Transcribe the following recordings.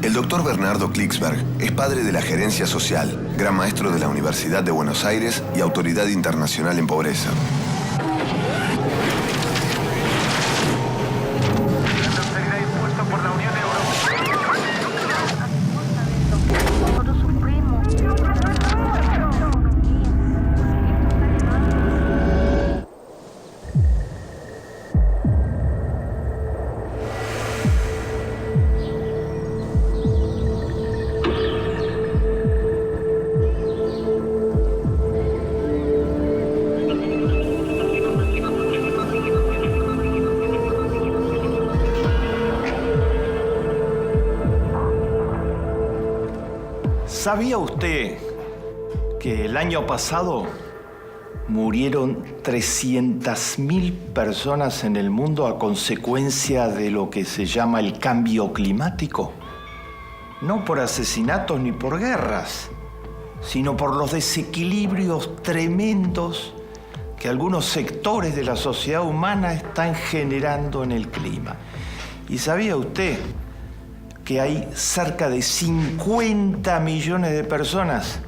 El doctor Bernardo Klicksberg es padre de la gerencia social, gran maestro de la Universidad de Buenos Aires y autoridad internacional en pobreza. ¿Sabía usted que el año pasado murieron 300.000 personas en el mundo a consecuencia de lo que se llama el cambio climático? No por asesinatos ni por guerras, sino por los desequilibrios tremendos que algunos sectores de la sociedad humana están generando en el clima. ¿Y sabía usted que hay cerca de 50 millones de personas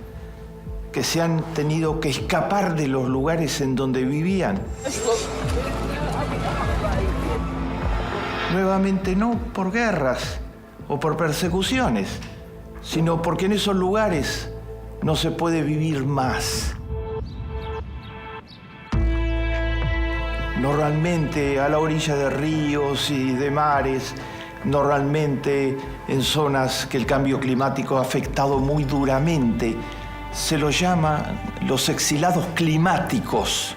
que se han tenido que escapar de los lugares en donde vivían? Nuevamente no por guerras o por persecuciones, sino porque en esos lugares no se puede vivir más. Normalmente a la orilla de ríos y de mares, normalmente en zonas que el cambio climático ha afectado muy duramente, se los llama los exilados climáticos,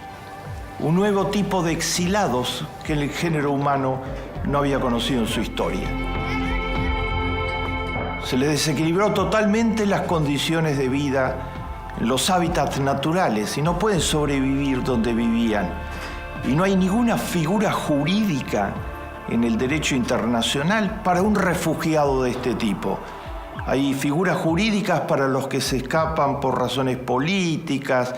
un nuevo tipo de exilados que el género humano no había conocido en su historia. Se les desequilibró totalmente las condiciones de vida, los hábitats naturales, y no pueden sobrevivir donde vivían. Y no hay ninguna figura jurídica en el derecho internacional para un refugiado de este tipo. Hay figuras jurídicas para los que se escapan por razones políticas,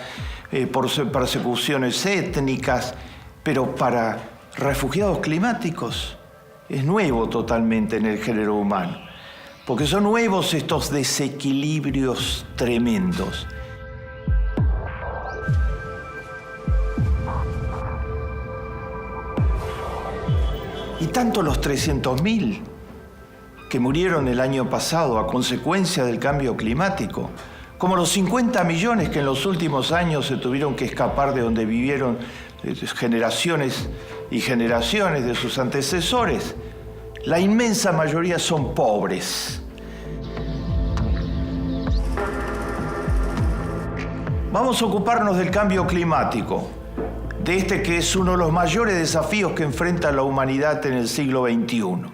por persecuciones étnicas, pero para refugiados climáticos es nuevo totalmente en el género humano, porque son nuevos estos desequilibrios tremendos. Y tanto los 300.000 que murieron el año pasado a consecuencia del cambio climático, como los 50 millones que en los últimos años se tuvieron que escapar de donde vivieron generaciones y generaciones de sus antecesores, la inmensa mayoría son pobres. Vamos a ocuparnos del cambio climático, de este que es uno de los mayores desafíos que enfrenta la humanidad en el siglo XXI.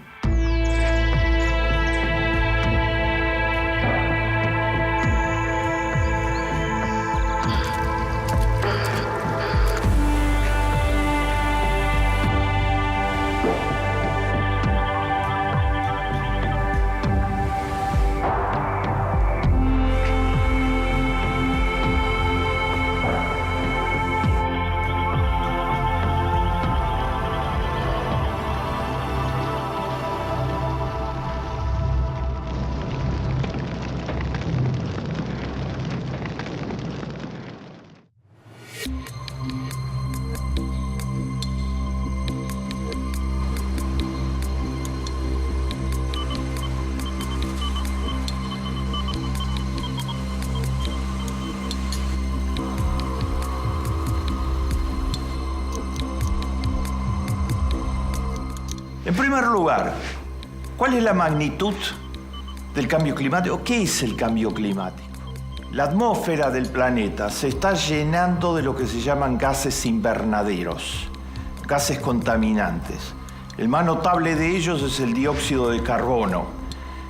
En primer lugar, ¿cuál es la magnitud del cambio climático? ¿Qué es el cambio climático? La atmósfera del planeta se está llenando de lo que se llaman gases invernaderos, gases contaminantes. El más notable de ellos es el dióxido de carbono.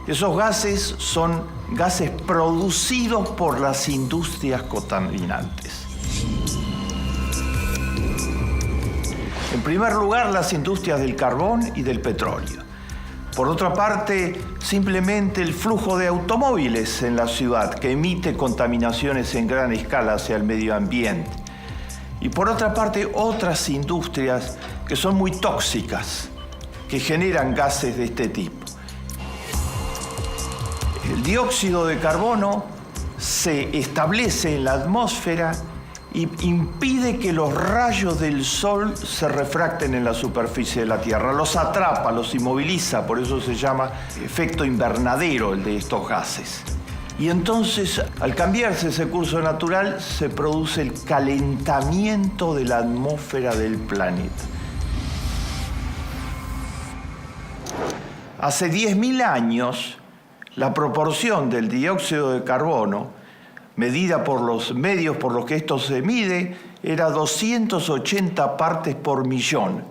Esos gases son gases producidos por las industrias contaminantes. En primer lugar, las industrias del carbón y del petróleo. Por otra parte, simplemente el flujo de automóviles en la ciudad, que emite contaminaciones en gran escala hacia el medio ambiente. Y por otra parte, otras industrias que son muy tóxicas, que generan gases de este tipo. El dióxido de carbono se establece en la atmósfera y impide que los rayos del sol se refracten en la superficie de la Tierra. Los atrapa, los inmoviliza, por eso se llama efecto invernadero el de estos gases. Y entonces, al cambiarse ese curso natural, se produce el calentamiento de la atmósfera del planeta. Hace 10.000 años, la proporción del dióxido de carbono, medida por los medios por los que esto se mide, era 280 partes por millón.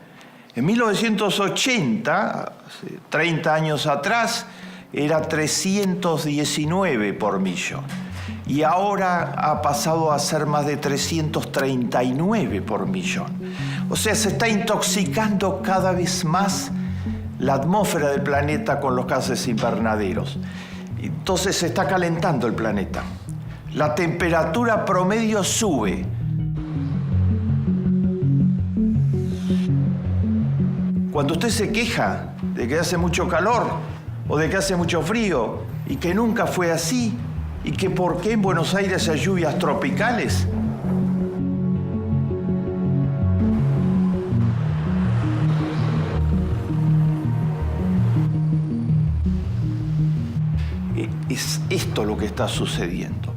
En 1980, hace 30 años atrás, era 319 por millón. Y ahora ha pasado a ser más de 339 por millón. O sea, se está intoxicando cada vez más la atmósfera del planeta con los gases invernaderos. Entonces se está calentando el planeta. La temperatura promedio sube. Cuando usted se queja de que hace mucho calor o de que hace mucho frío y que nunca fue así y que por qué en Buenos Aires hay lluvias tropicales, es esto lo que está sucediendo.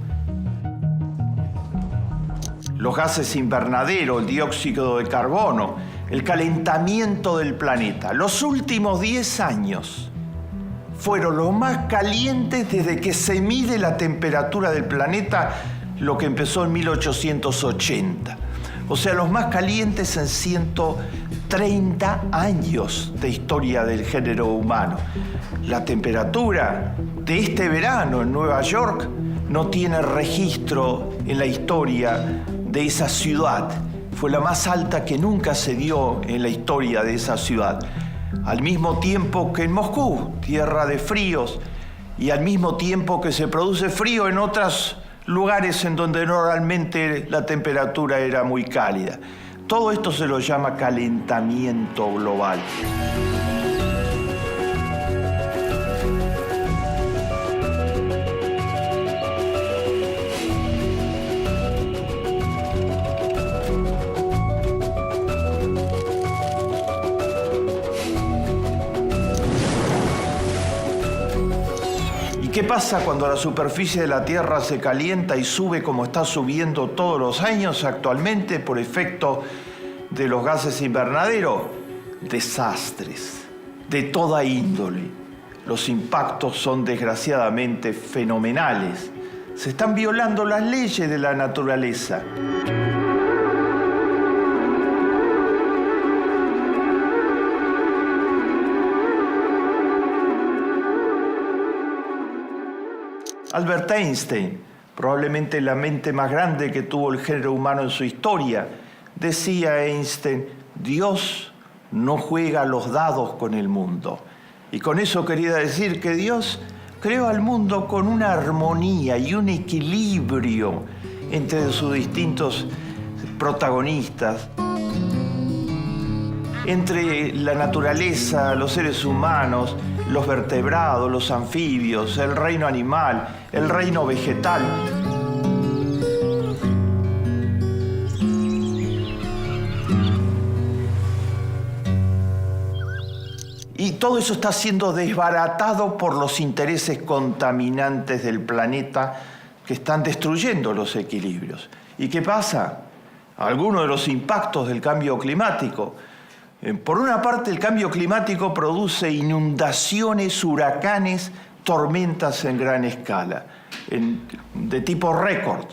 Los gases invernaderos, el dióxido de carbono, el calentamiento del planeta. Los últimos 10 años fueron los más calientes desde que se mide la temperatura del planeta, lo que empezó en 1880. O sea, los más calientes en 130 años de historia del género humano. La temperatura de este verano en Nueva York no tiene registro en la historia de esa ciudad. Fue la más alta que nunca se dio en la historia de esa ciudad. Al mismo tiempo que en Moscú, tierra de fríos, y al mismo tiempo que se produce frío en otros lugares en donde normalmente la temperatura era muy cálida. Todo esto se lo llama calentamiento global. ¿Qué pasa cuando la superficie de la Tierra se calienta y sube como está subiendo todos los años actualmente por efecto de los gases invernaderos? Desastres de toda índole. Los impactos son desgraciadamente fenomenales. Se están violando las leyes de la naturaleza. Albert Einstein, probablemente la mente más grande que tuvo el género humano en su historia, decía Einstein: Dios no juega los dados con el mundo. Y con eso quería decir que Dios creó al mundo con una armonía y un equilibrio entre sus distintos protagonistas, entre la naturaleza, los seres humanos, los vertebrados, los anfibios, el reino animal, el reino vegetal. Y todo eso está siendo desbaratado por los intereses contaminantes del planeta que están destruyendo los equilibrios. ¿Y qué pasa? Algunos de los impactos del cambio climático. Por una parte, el cambio climático produce inundaciones, huracanes, tormentas en gran escala, de tipo récord.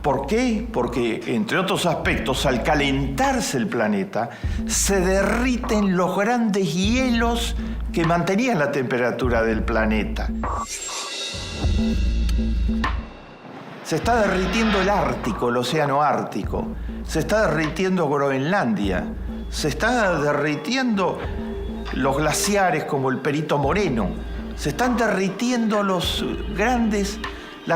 ¿Por qué? Porque, entre otros aspectos, al calentarse el planeta, se derriten los grandes hielos que mantenían la temperatura del planeta. Se está derritiendo el Ártico, el océano Ártico. Se está derritiendo Groenlandia. Se está derritiendo los glaciares como el Perito Moreno. Se están derritiendo las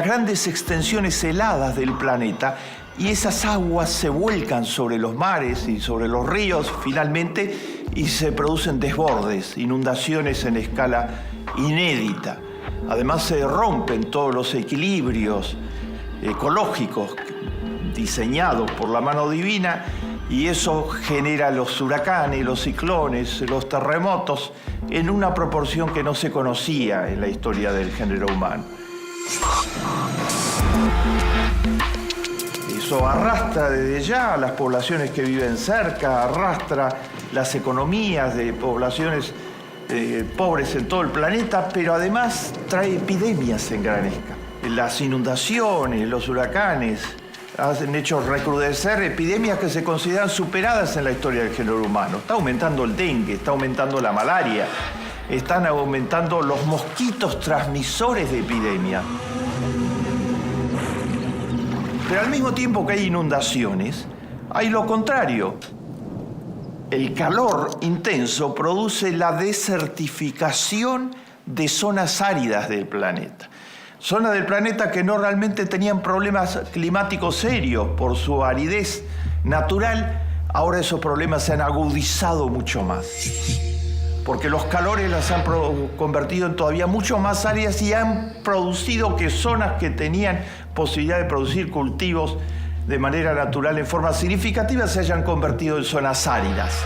grandes extensiones heladas del planeta, y esas aguas se vuelcan sobre los mares y sobre los ríos finalmente y se producen desbordes, inundaciones en escala inédita. Además se rompen todos los equilibrios ecológicos diseñados por la mano divina y eso genera los huracanes, los ciclones, los terremotos en una proporción que no se conocía en la historia del género humano. Eso arrastra desde ya a las poblaciones que viven cerca, arrastra las economías de poblaciones pobres en todo el planeta, pero además trae epidemias en gran escala. Las inundaciones, los huracanes han hecho recrudecer epidemias que se consideran superadas en la historia del género humano. Está aumentando el dengue, está aumentando la malaria, están aumentando los mosquitos transmisores de epidemia. Pero al mismo tiempo que hay inundaciones, hay lo contrario. El calor intenso produce la desertificación de zonas áridas del planeta. Zonas del planeta que no realmente tenían problemas climáticos serios por su aridez natural, ahora esos problemas se han agudizado mucho más. Porque los calores las han convertido en todavía mucho más áridas y han producido que zonas que tenían posibilidad de producir cultivos de manera natural en forma significativa se hayan convertido en zonas áridas.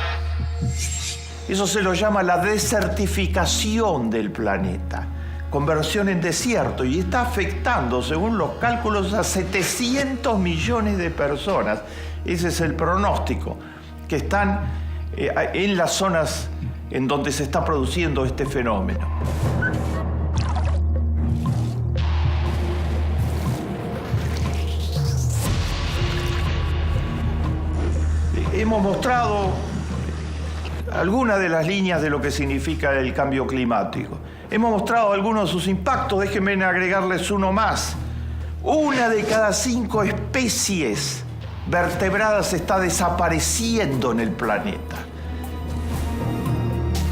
Eso se lo llama la desertificación del planeta, conversión en desierto, y está afectando, según los cálculos, a 700 millones de personas. Ese es el pronóstico, que están en las zonas en donde se está produciendo este fenómeno. Hemos mostrado algunas de las líneas de lo que significa el cambio climático. Hemos mostrado algunos de sus impactos, déjenme agregarles uno más. 1 de cada 5 especies vertebradas está desapareciendo en el planeta.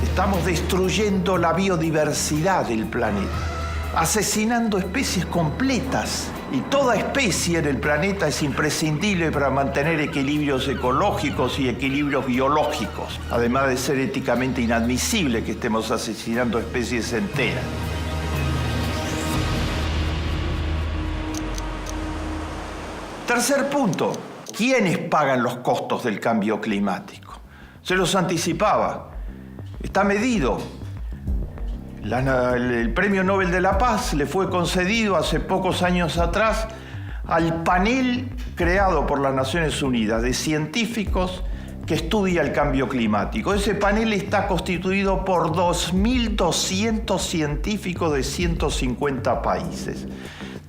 Estamos destruyendo la biodiversidad del planeta, asesinando especies completas. Y toda especie en el planeta es imprescindible para mantener equilibrios ecológicos y equilibrios biológicos, además de ser éticamente inadmisible que estemos asesinando especies enteras. Tercer punto, ¿quiénes pagan los costos del cambio climático? Se los anticipaba, está medido. El Premio Nobel de la Paz le fue concedido hace pocos años atrás al panel creado por las Naciones Unidas de científicos que estudia el cambio climático. Ese panel está constituido por 2.200 científicos de 150 países.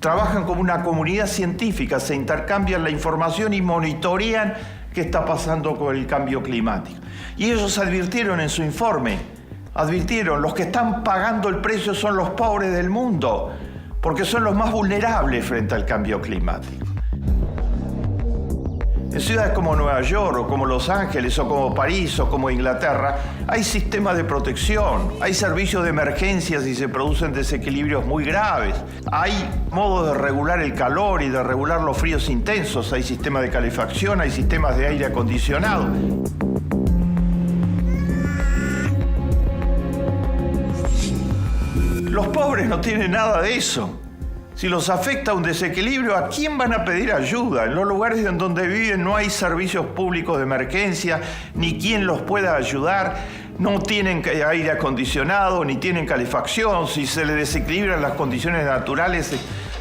Trabajan como una comunidad científica, se intercambian la información y monitorean qué está pasando con el cambio climático. Y ellos advirtieron en su informe, los que están pagando el precio son los pobres del mundo, porque son los más vulnerables frente al cambio climático. En ciudades como Nueva York, o como Los Ángeles, o como París, o como Inglaterra, hay sistemas de protección, hay servicios de emergencia si se producen desequilibrios muy graves, hay modos de regular el calor y de regular los fríos intensos, hay sistemas de calefacción, hay sistemas de aire acondicionado. Los pobres no tienen nada de eso. Si los afecta un desequilibrio, ¿a quién van a pedir ayuda? En los lugares en donde viven no hay servicios públicos de emergencia, ni quien los pueda ayudar. No tienen aire acondicionado, ni tienen calefacción. Si se les desequilibran las condiciones naturales,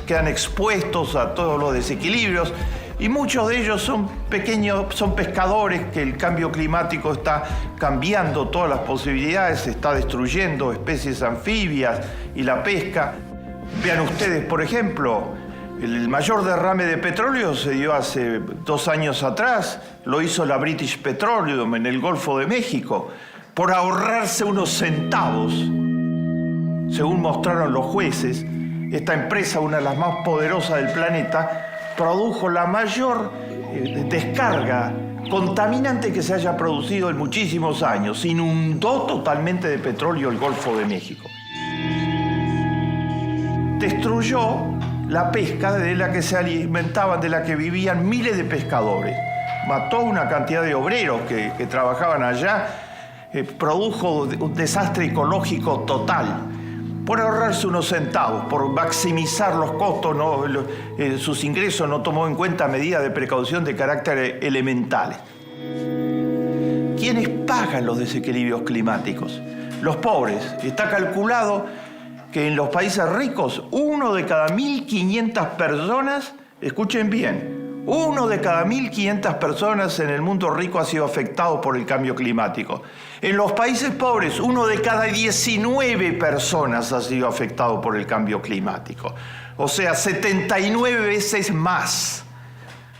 quedan expuestos a todos los desequilibrios. Y muchos de ellos son pequeños, son pescadores que el cambio climático está cambiando todas las posibilidades, está destruyendo especies anfibias y la pesca. Vean ustedes, por ejemplo, el mayor derrame de petróleo se dio hace 2 años atrás, lo hizo la British Petroleum en el Golfo de México, por ahorrarse unos centavos. Según mostraron los jueces, esta empresa, una de las más poderosas del planeta, produjo la mayor descarga contaminante que se haya producido en muchísimos años. Inundó totalmente de petróleo el Golfo de México. Destruyó la pesca de la que se alimentaban, de la que vivían miles de pescadores. Mató una cantidad de obreros que trabajaban allá. Produjo un desastre ecológico total. por ahorrarse unos centavos, por maximizar los costos, sus ingresos, no tomó en cuenta medidas de precaución de carácter elementales. ¿Quiénes pagan los desequilibrios climáticos? Los pobres. Está calculado que en los países ricos, 1 de cada 1.500 personas, escuchen bien, 1 de cada 1.500 personas en el mundo rico ha sido afectado por el cambio climático. En los países pobres, 1 de cada 19 personas ha sido afectado por el cambio climático. O sea, 79 veces más.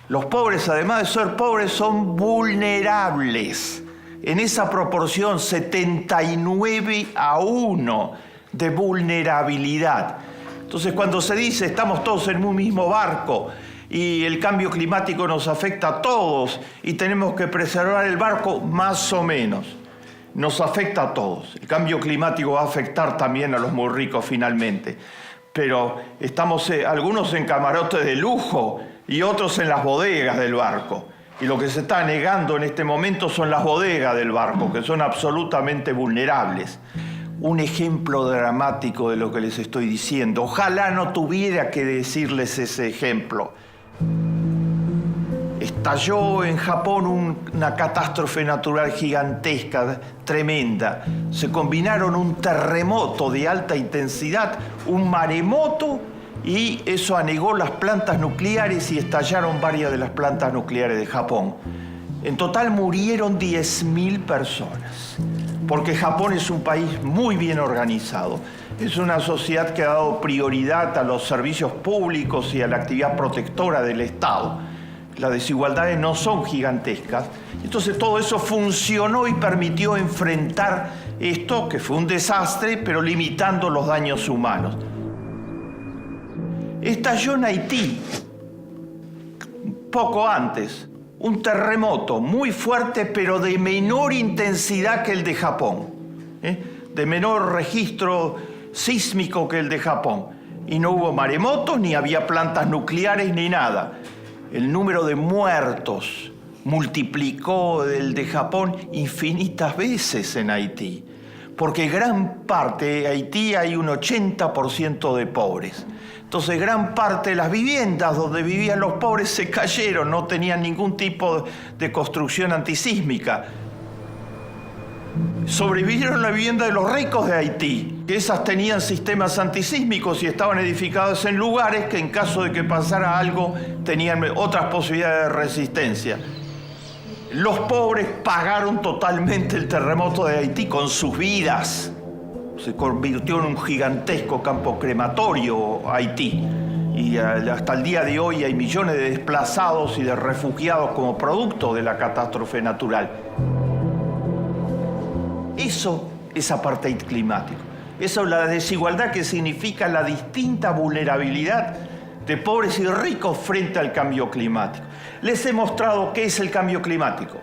Los pobres, además de ser pobres, son vulnerables. En esa proporción, 79-1 de vulnerabilidad. Entonces, cuando se dice estamos todos en un mismo barco y el cambio climático nos afecta a todos y tenemos que preservar el barco, más o menos. Nos afecta a todos. El cambio climático va a afectar también a los muy ricos finalmente. Pero estamos algunos en camarotes de lujo y otros en las bodegas del barco. Y lo que se está negando en este momento son las bodegas del barco, que son absolutamente vulnerables. Un ejemplo dramático de lo que les estoy diciendo. Ojalá no tuviera que decirles ese ejemplo. Estalló en Japón una catástrofe natural gigantesca, tremenda. Se combinaron un terremoto de alta intensidad, un maremoto, y eso anegó las plantas nucleares y estallaron varias de las plantas nucleares de Japón. En total murieron 10.000 personas, porque Japón es un país muy bien organizado. Es una sociedad que ha dado prioridad a los servicios públicos y a la actividad protectora del Estado. Las desigualdades no son gigantescas. Entonces todo eso funcionó y permitió enfrentar esto, que fue un desastre, pero limitando los daños humanos. Estalló en Haití, poco antes, un terremoto muy fuerte, pero de menor intensidad que el de Japón, de menor registro sísmico que el de Japón. Y no hubo maremotos, ni había plantas nucleares, ni nada. El número de muertos multiplicó el de Japón infinitas veces en Haití, porque gran parte de Haití hay un 80% de pobres. Entonces, gran parte de las viviendas donde vivían los pobres se cayeron, no tenían ningún tipo de construcción antisísmica. Sobrevivieron la vivienda de los ricos de Haití, que esas tenían sistemas antisísmicos y estaban edificadas en lugares que en caso de que pasara algo tenían otras posibilidades de resistencia. Los pobres pagaron totalmente el terremoto de Haití con sus vidas. Se convirtió en un gigantesco campo crematorio Haití. Y hasta el día de hoy hay millones de desplazados y de refugiados como producto de la catástrofe natural. Eso es apartheid climático. Eso es la desigualdad que significa la distinta vulnerabilidad de pobres y ricos frente al cambio climático. Les he mostrado qué es el cambio climático.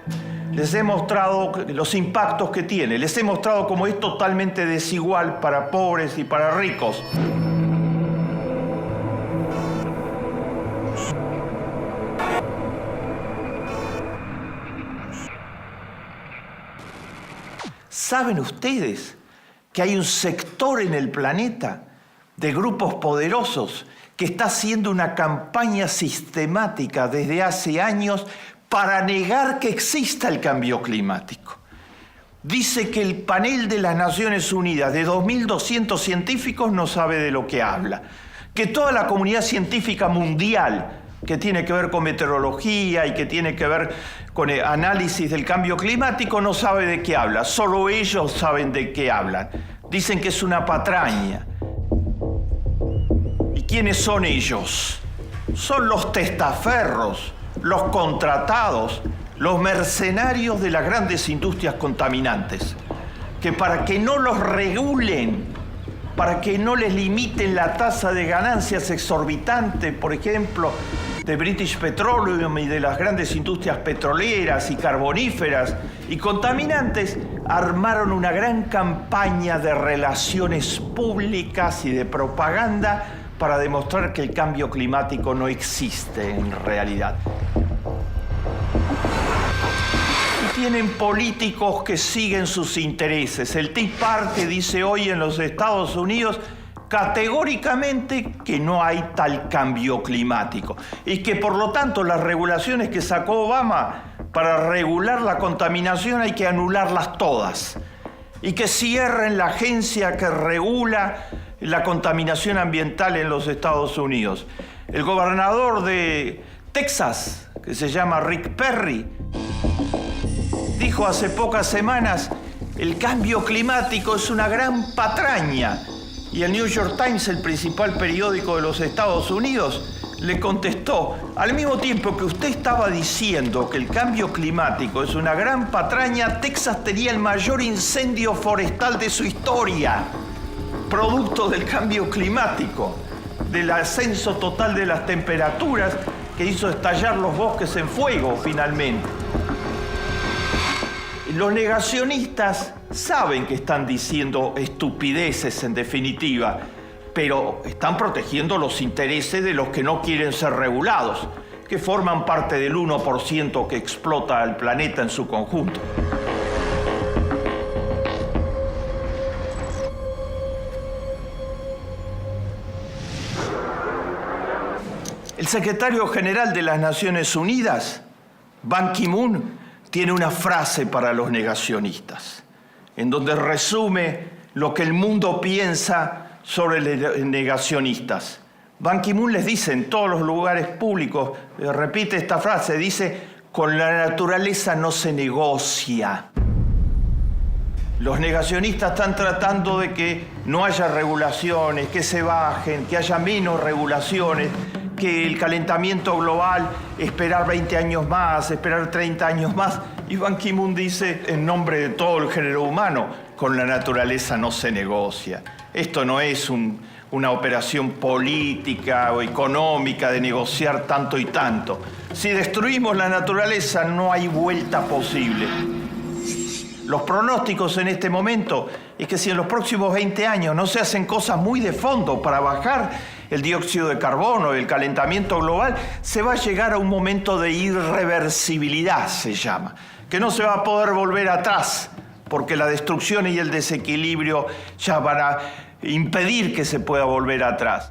Les he mostrado los impactos que tiene. Les he mostrado cómo es totalmente desigual para pobres y para ricos. ¿Saben ustedes que hay un sector en el planeta de grupos poderosos que está haciendo una campaña sistemática desde hace años para negar que exista el cambio climático? Dice que el panel de las Naciones Unidas de 2.200 científicos no sabe de lo que habla, que toda la comunidad científica mundial que tiene que ver con meteorología y que tiene que ver con el análisis del cambio climático no sabe de qué habla, solo ellos saben de qué hablan. Dicen que es una patraña. ¿Y quiénes son ellos? Son los testaferros, los contratados, los mercenarios de las grandes industrias contaminantes, que para que no los regulen, para que no les limiten la tasa de ganancias exorbitante, por ejemplo, de British Petroleum y de las grandes industrias petroleras y carboníferas y contaminantes, armaron una gran campaña de relaciones públicas y de propaganda para demostrar que el cambio climático no existe en realidad. tienen políticos que siguen sus intereses. El Tea Party dice hoy en los Estados Unidos categóricamente que no hay tal cambio climático y que por lo tanto las regulaciones que sacó Obama para regular la contaminación hay que anularlas todas y que cierren la agencia que regula la contaminación ambiental en los Estados Unidos. El gobernador de Texas, que se llama Rick Perry, dijo hace pocas semanas: el cambio climático es una gran patraña. Y el New York Times, el principal periódico de los Estados Unidos, le contestó: al mismo tiempo que usted estaba diciendo que el cambio climático es una gran patraña, Texas tenía el mayor incendio forestal de su historia, producto del cambio climático, del ascenso total de las temperaturas que hizo estallar los bosques en fuego finalmente. Los negacionistas saben que están diciendo estupideces en definitiva, pero están protegiendo los intereses de los que no quieren ser regulados, que forman parte del 1% que explota al planeta en su conjunto. El secretario general de las Naciones Unidas, Ban Ki-moon, tiene una frase para los negacionistas, en donde resume lo que el mundo piensa sobre los negacionistas. Ban Ki-moon les dice en todos los lugares públicos, repite esta frase, dice: con la naturaleza no se negocia. Los negacionistas están tratando de que no haya regulaciones, que se bajen, que haya menos regulaciones, que el calentamiento global, esperar 20 años más, esperar 30 años más. Y Ban Ki-moon dice, en nombre de todo el género humano, con la naturaleza no se negocia. Esto no es una operación política o económica de negociar tanto y tanto. Si destruimos la naturaleza, no hay vuelta posible. Los pronósticos en este momento es que si en los próximos 20 años no se hacen cosas muy de fondo para bajar el dióxido de carbono, el calentamiento global, se va a llegar a un momento de irreversibilidad, se llama, que no se va a poder volver atrás, porque la destrucción y el desequilibrio ya van a impedir que se pueda volver atrás.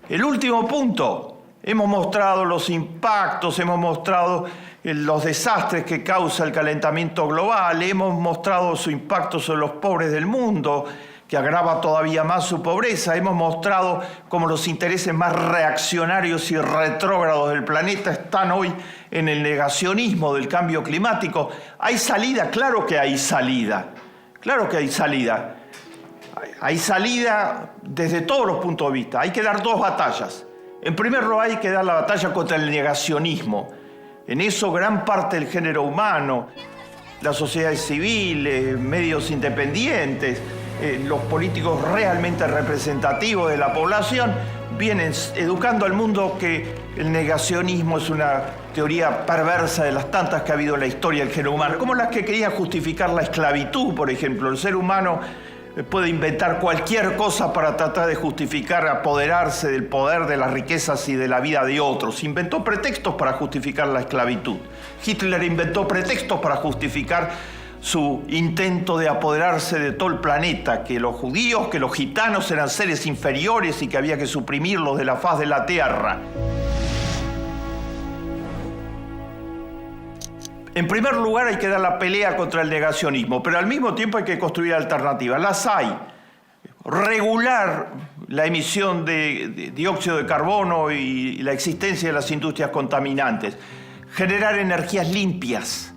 El último punto, hemos mostrado los impactos, hemos mostrado los desastres que causa el calentamiento global, hemos mostrado su impacto sobre los pobres del mundo, que agrava todavía más su pobreza, hemos mostrado cómo los intereses más reaccionarios y retrógrados del planeta están hoy en el negacionismo del cambio climático. ¿Hay salida? Claro que hay salida, claro que hay salida. Hay salida desde todos los puntos de vista. Hay que dar dos batallas. En primer lugar, hay que dar la batalla contra el negacionismo. En eso gran parte del género humano, las sociedades civiles, medios independientes, los políticos realmente representativos de la población, vienen educando al mundo que el negacionismo es una teoría perversa de las tantas que ha habido en la historia del género humano, como las que querían justificar la esclavitud, por ejemplo. El ser humano puede inventar cualquier cosa para tratar de justificar, apoderarse del poder, de las riquezas y de la vida de otros. Inventó pretextos para justificar la esclavitud. Hitler inventó pretextos para justificar su intento de apoderarse de todo el planeta, que los judíos, que los gitanos eran seres inferiores y que había que suprimirlos de la faz de la tierra. En primer lugar, hay que dar la pelea contra el negacionismo, pero al mismo tiempo hay que construir alternativas. Las hay. Regular la emisión de dióxido de carbono y la existencia de las industrias contaminantes. Generar energías limpias.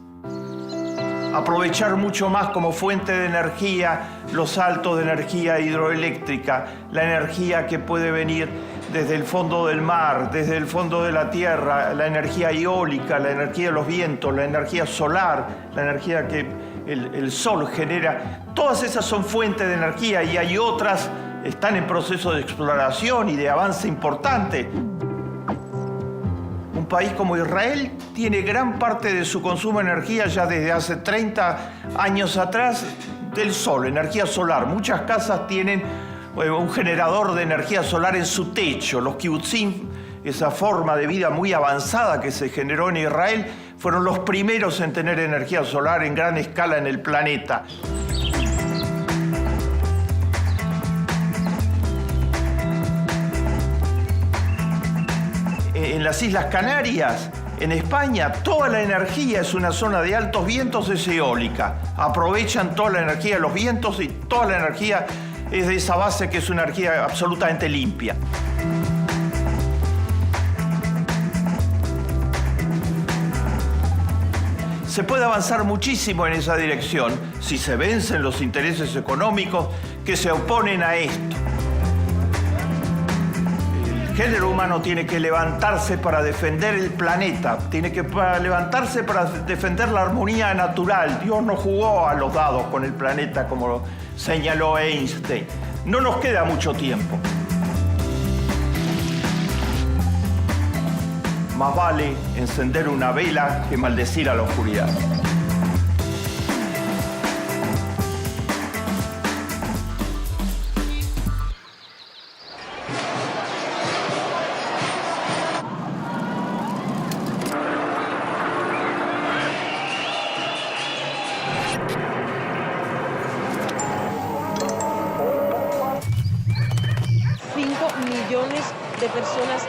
Aprovechar mucho más como fuente de energía los saltos de energía hidroeléctrica, la energía que puede venir desde el fondo del mar, desde el fondo de la tierra, la energía eólica, la energía de los vientos, la energía solar, la energía que el sol genera. Todas esas son fuentes de energía y hay otras, están en proceso de exploración y de avance importante. Un país como Israel tiene gran parte de su consumo de energía ya desde hace 30 años atrás del sol, energía solar. Muchas casas tienen un generador de energía solar en su techo. Los kibutzim, esa forma de vida muy avanzada que se generó en Israel, fueron los primeros en tener energía solar en gran escala en el planeta. En las Islas Canarias, en España, toda la energía es una zona de altos vientos, es eólica. Aprovechan toda la energía de los vientos y toda la energía es de esa base que es una energía absolutamente limpia. Se puede avanzar muchísimo en esa dirección si se vencen los intereses económicos que se oponen a esto. El género humano tiene que levantarse para defender el planeta, tiene que levantarse para defender la armonía natural. Dios no jugó a los dados con el planeta, como lo señaló Einstein. No nos queda mucho tiempo. Más vale encender una vela que maldecir a la oscuridad. Millones de personas